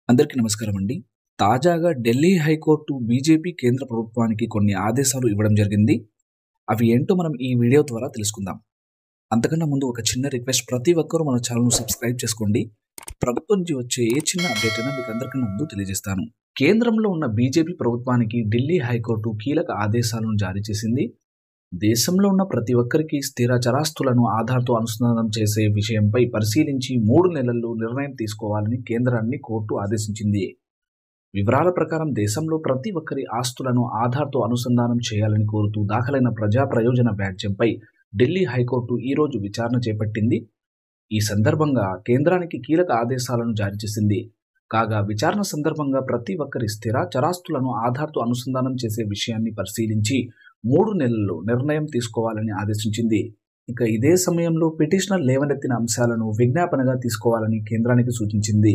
అందరికీ నమస్కారం అండి. తాజాగా ఢిల్లీ హైకోర్టు బీజేపీ కేంద్ర ప్రభుత్వానికి కొన్ని ఆదేశాలు ఇవ్వడం జరిగింది. అవి ఏంటో మనం ఈ వీడియో ద్వారా తెలుసుకుందాం. అంతకన్నా ముందు ఒక చిన్న రిక్వెస్ట్, ప్రతి ఒక్కరూ మన ఛానల్‌ను సబ్స్క్రైబ్ చేసుకోండి. ప్రభుత్వం నుంచి వచ్చే ఏ చిన్న అప్డేట్ అయినా మీకు అందరికన్నా ముందు తెలియజేస్తాను. కేంద్రంలో ఉన్న బీజేపీ ప్రభుత్వానికి ఢిల్లీ హైకోర్టు కీలక ఆదేశాలను జారీ చేసింది. దేశంలో ఉన్న ప్రతి ఒక్కరికి స్థిర చరాస్తులను ఆధార్‌తో అనుసంధానం చేసే విషయంపై పరిశీలించి 3 నెలల్లో నిర్ణయం తీసుకోవాలని కేంద్రాన్ని కోర్టు ఆదేశించింది. వివరాల ప్రకారం దేశంలో ప్రతి ఒక్కరి ఆస్తులను ఆధార్‌తో అనుసంధానం చేయాలని కోరుతూ దాఖలైన ప్రజా ప్రయోజన వ్యాజ్యంపై ఢిల్లీ హైకోర్టు ఈరోజు విచారణ చేపట్టింది. ఈ సందర్భంగా కేంద్రానికి కీలక ఆదేశాలను జారీ చేసింది. కాగా విచారణ సందర్భంగా ప్రతి ఒక్కరి స్థిర చరాస్తులను ఆధార్‌తో అనుసంధానం చేసే విషయాన్ని పరిశీలించి 3 నెలల్లో నిర్ణయం తీసుకోవాలని ఆదేశించింది. ఇక ఇదే సమయంలో పిటిషనర్ లేవనెత్తిన అంశాలను విజ్ఞాపనగా తీసుకోవాలని కేంద్రానికి సూచించింది.